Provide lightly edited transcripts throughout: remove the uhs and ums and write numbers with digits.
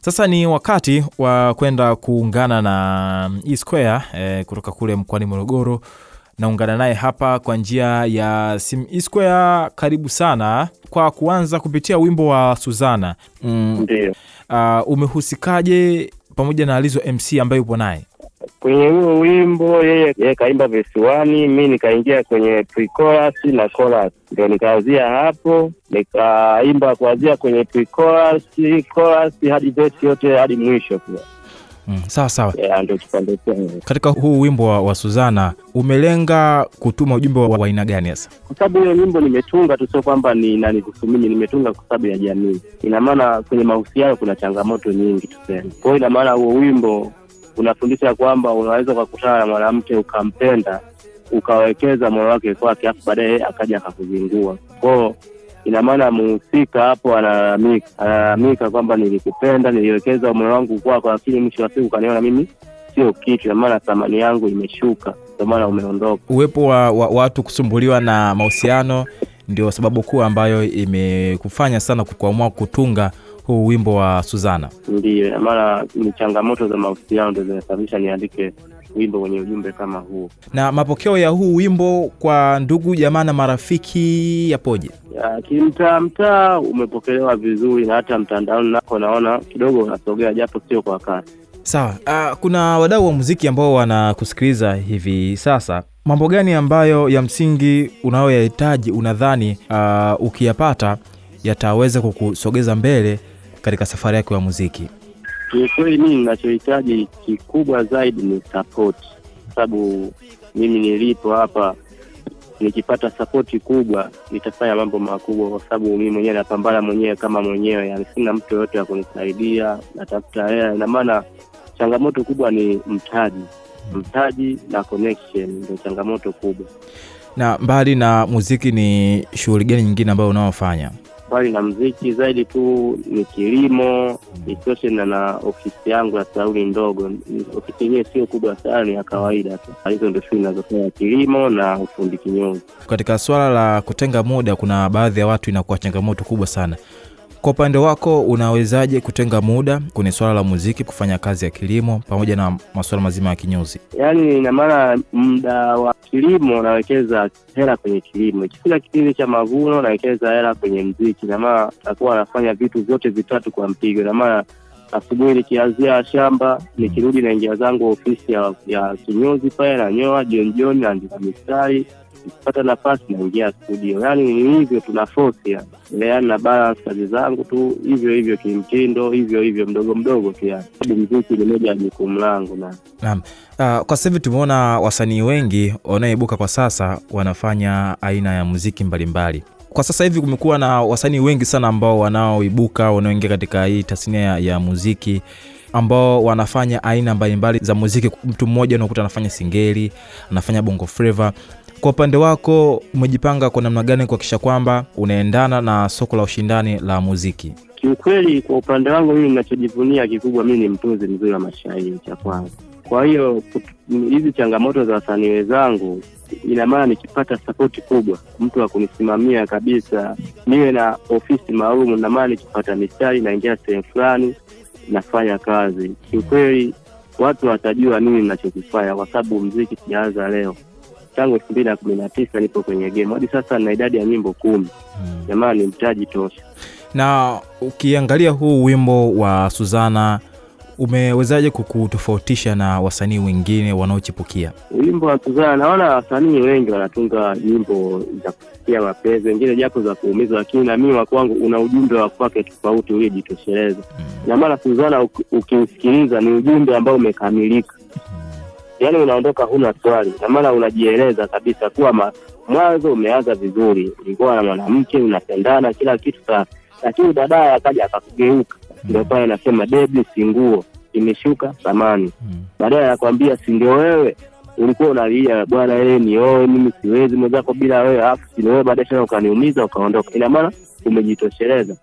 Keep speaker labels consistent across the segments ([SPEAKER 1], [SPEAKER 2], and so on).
[SPEAKER 1] Sasa ni wakati wa kwenda kuungana na E-Square kutoka kule mkoani Morogoro. Naungana naye hapa kwa njia ya simu. E-Square, karibu sana. Kwa kuanza kupitia wimbo wa Suzana,
[SPEAKER 2] Ndio.
[SPEAKER 1] Umehusikaje pamoja na Alizo MC ambaye upo naye?
[SPEAKER 2] Kwenye huo wimbo yeye kaimba verse 1, mimi nikaingia kwenye pre-chorus na chorus. Ndio nikaanzia hapo, nikaimba kuanzia kwenye pre-chorus, chorus hadi verse yote hadi mwisho pia.
[SPEAKER 1] Sawa.
[SPEAKER 2] Ndio kipande changu.
[SPEAKER 1] Katika huu wimbo wa Suzana, umelenga kutuma ujumbe wa aina gani sasa?
[SPEAKER 2] Kwa sababu hiyo wimbo nimetunga tu, sio kwamba ni nani kusumini, nimetunga kwa sababu ya jamii. Ina maana kwenye mahusiano kuna changamoto nyingi tuseme. Kwa hiyo ina maana huo wimbo unafundisha kwamba unaweza kukutana na mwanamke ukampenda, ukawekeza moyo wake kwake, afu baadaye akaja akakuzingua. Kwa hiyo ina maana mhusika hapo analalamika kwamba nilikupenda, niliwekeza moyo wangu kwako, lakini mwisho wa siku kaniona mimi sio kitu, na maana thamani yangu imeshuka, ndio maana umeondoka.
[SPEAKER 1] Uwepo wa watu kusumbuliwa na mahusiano ndio sababu kuu ambayo imekufanya sana kuamua kutunga huu wimbo wa Suzana?
[SPEAKER 2] Ndiyo, maana ni changamoto za mahusiano ndio zinasababisha niandike wimbo wenye ujumbe kama huu.
[SPEAKER 1] Na mapokeo ya huu wimbo kwa ndugu jamaa na marafiki yapoje?
[SPEAKER 2] Kimtaa umepokelewa vizuri, na hata mtandaoni nako naona kidogo unasogea, japo sio kwa kasi.
[SPEAKER 1] Sawa. Kuna wadau wa muziki ambao wanakusikiliza hivi sasa. Mambo gani ambayo ya msingi unayoyahitaji unadhani ukiyapata yataweza kukusogeza mbele katika safari yako ya muziki?
[SPEAKER 2] Kweli mimi ninachohitaji kikubwa zaidi ni support. Sababu mimi nilipo hapa nikipata support kubwa nitafanya mambo makubwa, kwa sababu mimi mwenyewe napambana mwenyewe kama mwenyewe, yani sina mtu yote wa kunisaidia, natafuta hela. Na maana changamoto kubwa ni mtaji na connection, ndio changamoto kubwa.
[SPEAKER 1] Na mbali na muziki, ni shughuli gani nyingine ambayo unaofanya?
[SPEAKER 2] Mbali na muziki zaidi tu ni kilimo, isoshe na ofisi yangu ya saluni ndogo. Ofisi yenyewe sio kubwa sana, ni ya kawaida tu. Hizo ndio shughuli ninazofanya, kilimo na ufundi kinyozi. Katika swala la kutenga muda, kuna baadhi ya watu inakuwa changamoto kubwa sana. Kwa upande wako unawezaje kutenga muda kwenye swala la muziki, kufanya kazi ya kilimo pamoja na masuala mazima ya kinyozi? Yaani ina maana muda wa kilimo nawekeza hela kwenye kilimo. Kila kipindi cha mavuno nawekeza hela kwenye muziki. Na maana takuwa nafanya vitu vyote vitatu kwa mpigo. Na maana asubuhi nikianzia shamba, nikirudi naingia zangu ofisi ya kinyozi pale, na nyoa jioni naandika mistari. Nikipata nafasi naingia studio. Yaani hivyo tuna force ya. Yaani na balance kazi zangu tu hivyo kimtindo, hivyo mdogo pia. Sababu muziki ni moja ya jukumu langu. Naam. Kwa sasa hivi tumeona wasanii wengi wanaoibuka kwa sasa wanafanya aina ya muziki mbalimbali. Kwa sasa hivi kumekuwa na wasanii wengi sana ambao wanaoibuka, wanaoingia katika hii tasnia ya muziki, ambao wanafanya aina mbalimbali za muziki. Mtu mmoja unakuta anafanya singeli, anafanya bongo flava. Kwa upande wako umejipanga kwa namna gani kuhakikisha kwamba unaendana na soko la ushindani la muziki? Kiukweli kwa upande wangu mimi ninachojivunia kikubwa, mimi ni mtunzi mzuri wa mashairi cha kwanza. Kwa hiyo hizi changamoto za wasanii wenzangu, ina maana nikipata support kubwa, mtu wa kunisimamia kabisa, niwe na ofisi maalum, na maana nikipata mistari naingia sehemu fulani nafanya kazi, kiukweli watu watajua nini ninachokifanya, kwa sababu muziki sijaanza leo. Tangu 2019 nipo kwenye game. Hadi sasa nina idadi ya nyimbo 10. Jamani, ni mtaji tosha. Na ukiangalia huu wimbo wa Suzana, umewezaje kukutofautisha na wasanii wengine wanaochipukia? Wimbo wa Suzana, naona wasanii wengi wanatunga nyimbo za kusikia mapenzi, wengine japo za kuumiza, lakini na mimi kwangu una ujumbe wa kwake tofauti uliojitosheleza. Na maana Suzana ukisikiliza ni ujumbe ambao umekamilika. Yaani unaondoka huna swali, na maana unajieleza kabisa kuwa mwanzo umeanza vizuri, ulikuwa na mwanamke unapendana kila kitu sawa, lakini baadaye akaja akakugeuka. Ndio pale anasema baby singuo imeshuka thamani. Baadaye anakuambia si ndio wewe ulikuwa unalia bwana, yeye ni wewe, mimi siwezi mwenzako bila wewe, afu si wewe, baadaye tena ukaniumiza ukaondoka. Ina maana umejitosheleza.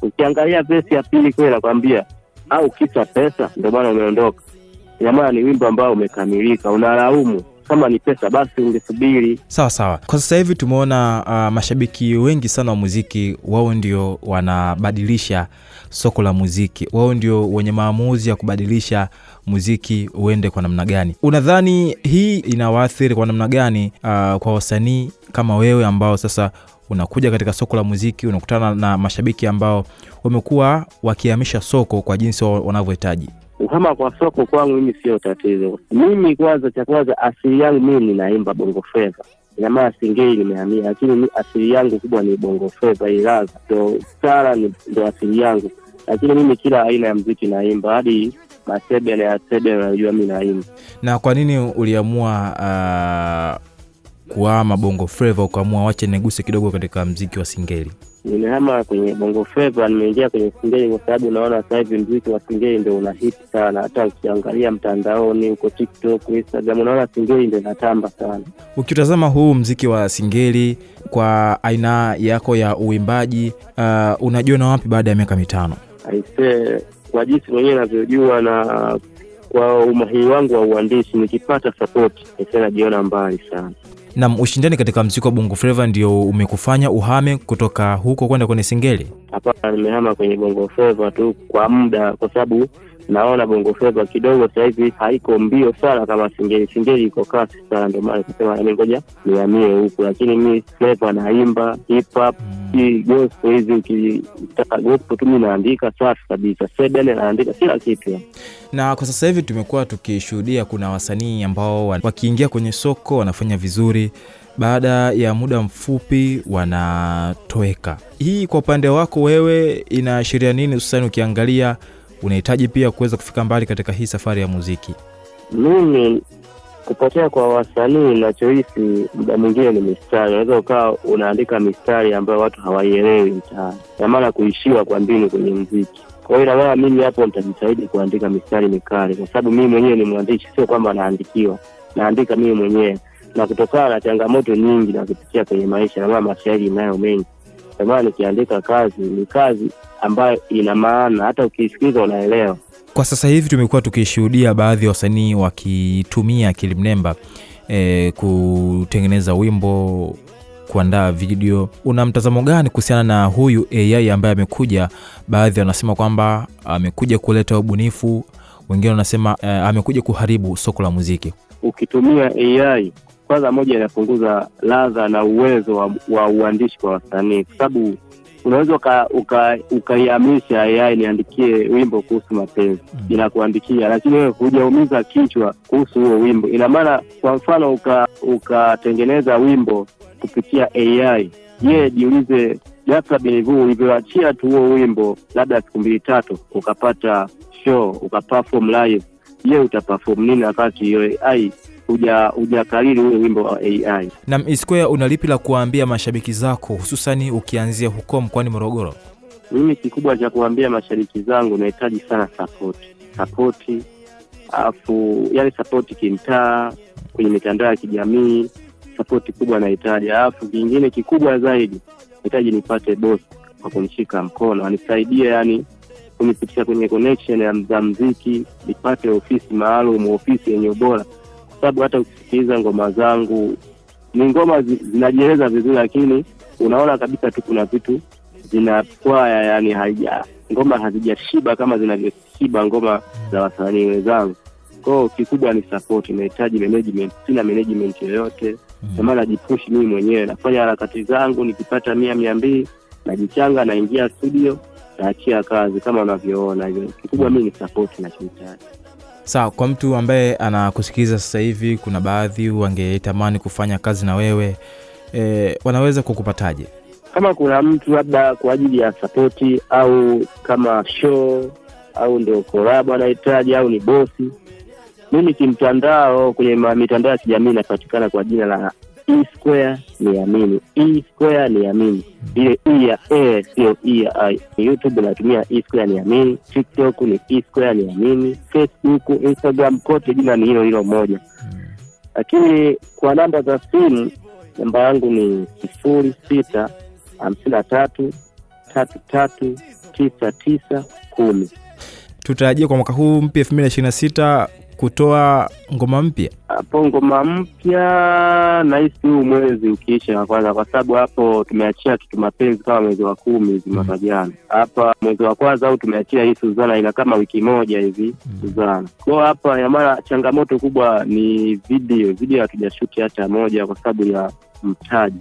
[SPEAKER 2] Ukiangalia verse ya pili kwa anakuambia au kisa pesa ndio maana umeondoka. Ina maana ni wimbo ambao umekamilika, unalaumu kama ni pesa basi ungesubiri.
[SPEAKER 1] Sawa. Kwa sasa hivi tumeona mashabiki wengi sana wa muziki, wao ndio wanabadilisha soko la muziki. Wao ndio wenye maamuzi ya kubadilisha muziki uende kwa namna gani. Unadhani hii inawaathiri kwa namna gani kwa wasanii kama wewe ambao sasa unakuja katika soko la muziki, unakutana na mashabiki ambao wamekuwa wakihamisha soko kwa jinsi wanavyohitaji?
[SPEAKER 2] Kama kwa soko kwangu mimi sio tatizo. Mimi kwanza asili yangu mimi ninaimba bongo flava. Ina maana Singeli nimehamia, lakini asili yangu kubwa ni bongo flava, ilaza. So sala ndio asili yangu. Lakini mimi kila aina ya muziki naimba, hadi masebe na asebe unajua mimi naimba.
[SPEAKER 1] Na kwa nini uliamua kuhama bongo flava ukaamua wache neguse kidogo katika muziki wa Singeli?
[SPEAKER 2] Nimehama kwenye bongo flava, nimeingia kwenye Singeli kwa sababu naona sasa hivi muziki wa Singeli ndio una hit sana. Hata ukiangalia mtandaoni huko TikTok, Instagram, unaona Singeli ndio inatamba sana.
[SPEAKER 1] Ukitazama huu muziki wa Singeli kwa aina yako ya uimbaji, unajiona wapi baada ya miaka 5?
[SPEAKER 2] Aisee, kwa jinsi mwenyewe ninavyojua na kwa umahiri wangu wa uandishi, nikipata support najiona mbali sana.
[SPEAKER 1] Na ushindani katika muziki wa bongo flava ndio umekufanya uhame kutoka huko kwenda kwenye Singeli?
[SPEAKER 2] Hapana, nimehama kwenye bongo flava tu kwa muda, kwa sababu naona bongo flava kidogo sasa hivi haiko mbio sana kama Singeli. Singeli iko kasi sana, ndio maana nasema ngoja nihamie huko. Lakini mimi flava naimba, hip hop, gospel, hizi ukitaka gospel tu mimi naandika safi kabisa. Sebene naandika kila kitu.
[SPEAKER 1] Na kwa sasa hivi tumekuwa tukishuhudia kuna wasanii ambao wakiingia kwenye soko wanafanya vizuri, baada ya muda mfupi wanatoweka. Hii kwa upande wako wewe inaashiria nini, hususani ukiangalia unahitaji pia kuweza kufika mbali katika hii safari ya muziki?
[SPEAKER 2] Mimi kupotea kwa wasanii ninachohisi muda mwingine ni mistari. Unaweza ukawa unaandika mistari ambayo watu hawaielewi mtaani, na maana kuishiwa kwa mbinu kwenye muziki. Kwa hiyo na mimi hapo nitajitahidi kuandika mistari mikali, kwa sababu mimi mwenyewe ni mwandishi, sio kwamba naandikiwa. Naandika mimi mwenyewe, na kutokana na changamoto nyingi na kupitia kwenye maisha, na maana mashairi nayo mengi. Kwa maana nikiandika kazi ni kazi ambayo ina maana, hata ukisikiliza unaelewa.
[SPEAKER 1] Kwa sasa hivi tumekuwa tukishuhudia baadhi ya wasanii wakitumia akili mnemba kutengeneza wimbo, kuandaa video. Una mtazamo gani kuhusiana na huyu AI ambaye amekuja? Baadhi wanasema kwamba amekuja kuleta ubunifu, wengine wanasema amekuja kuharibu soko la muziki.
[SPEAKER 2] Ukitumia AI, kwanza moja inapunguza ladha na uwezo wa uandishi kwa wasanii, kwa sababu unaweza ukaiamisha AI niandikie wimbo kuhusu mapenzi, inakuandikia, lakini wewe hujaumiza kichwa kuhusu huo wimbo. Ina maana kwa mfano ukatengeneza wimbo kupitia AI, jiulize ghafla binivu ulivyoachia tu huo wimbo labda 2-3 ukapata show, ukaperform live, utaperform nini wakati hiyo AI hujakariri ule wimbo wa AI?
[SPEAKER 1] Na Isquare, unalipi la kuambia mashabiki zako, hususani ukianzia huko mkoani Morogoro?
[SPEAKER 2] Mimi kikubwa cha kuambia mashabiki zangu, nahitaji sana support, afu yani support kimtaa, kwenye mitandao ya kijamii, support kubwa nahitaji. Afu kingine kikubwa zaidi, nahitaji nipate boss kwa kunishika mkono, anisaidie yani kunipitisha kwenye connection ya muziki, nipate ofisi maalum, ofisi yenye ubora. Sababu hata ukisikiliza ngoma zangu ni ngoma zinajieleza vizuri, lakini unaona kabisa tu kuna vitu zinakwaya, yani ngoma hazijashiba kama zinavyoshiba ngoma za wasanii wenzangu. Kwa hiyo kikubwa ni support, nahitaji management. Sina management yoyote, kwa maana najipush mimi mwenyewe, nafanya harakati zangu, nikipata 100-200 najichanga, naingia studio, naachia kazi kama unavyoona hivyo. Kikubwa mimi ni support na kuhitaji.
[SPEAKER 1] Sawa, kwa mtu ambaye anakusikiliza sasa hivi, kuna baadhi wangetamani kufanya kazi na wewe, wanaweza kukupataje?
[SPEAKER 2] Kama kuna mtu labda kwa ajili ya support au kama show au ndio collab anahitaji au ni bosi, mimi kimtandao, kwenye mitandao ya kijamii napatikana kwa jina la Isquare Niamini. Isquare Niamini. Ile E ya A sio E ya I. YouTube natumia Isquare Niamini, TikTok ni Isquare Niamini, Facebook, Instagram kote jina ni hilo moja. Lakini kwa namba za simu, namba yangu ni 0653339910.
[SPEAKER 1] Tutarajia kwa mwaka huu mpya 2026 kutoa ngoma mpya?
[SPEAKER 2] Hapo ngoma mpya nahisi huu mwezi ukiisha kwanza, kwa sababu hapo tumeachia kitu mapenzi kama mwezi wa 10 hivi mwaka jana. Hapa mwezi wa kwanza au tumeachia hii Suzana ina kama wiki moja hivi Suzana. Kwa hapa ya maana changamoto kubwa ni video hatujashuti hata moja kwa sababu ya mtaji.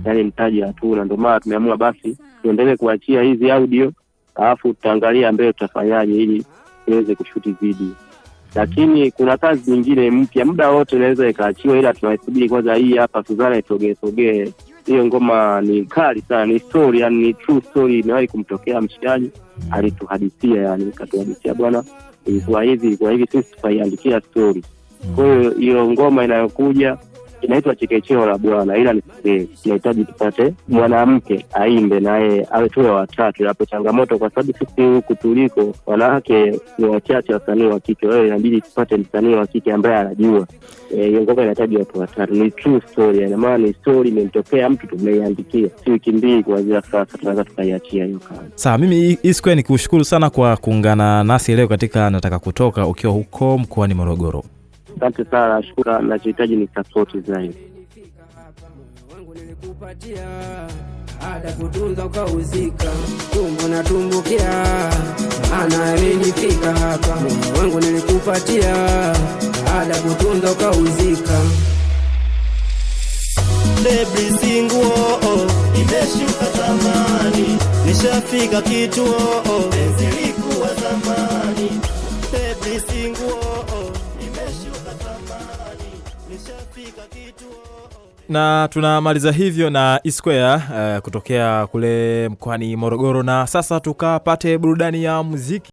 [SPEAKER 2] Yaani mtaji hatuna, ndio maana tumeamua basi tuendelee kuachia hizi audio, alafu tutaangalia mbele tutafanyaje ili tuweze kushuti video. Lakini kuna kazi nyingine mpya muda wote inaweza ikaachiwa, ila tunaisubiri kwanza hii hapa Suzana isogee. Hiyo ngoma ni kali sana, ni story, yani ni true story, imewahi kumtokea mshikaji, alituhadithia, yani katuhadithia bwana ilikuwa hivi, sisi tukaiandikia story. Kwa hiyo hiyo ngoma inayokuja inaitwa Chekecheo la Bwana, ila tunahitaji tupate mwanamke aimbe naye awe tu watatu. Hapo changamoto kwa sababu sisi huku tuliko wanawake ni wachache, wasanii wa kike. Wewe inabidi tupate msanii wa kike ambaye anajua. Hiyo ngoma inahitaji watu watatu. Ni true story, yani maana ni story imemtokea mtu, tumeiandikia. Si wiki mbili kuanzia sasa tunaweza tukaiachia hiyo kazi.
[SPEAKER 1] Sawa, mimi Isquare nikushukuru sana kwa kuungana nasi leo katika Nataka Kutoka ukiwa huko mkoani Morogoro.
[SPEAKER 2] Asante sana, nashukuru. Nachohitaji ni support zaidi.
[SPEAKER 3] Wangu nilikupatia ada kutunza ukauzika, tumbo na tumbukia ana imenifika hapa. Wangu nilikupatia ada kutunza ukauzika.
[SPEAKER 4] Baby singuo nimeshuka zamani, nishafika kituo penzi likuwa zamani. Baby singuo
[SPEAKER 1] na tunamaliza hivyo na Isquare kutokea kule mkoani Morogoro, na sasa tukapate burudani ya muziki.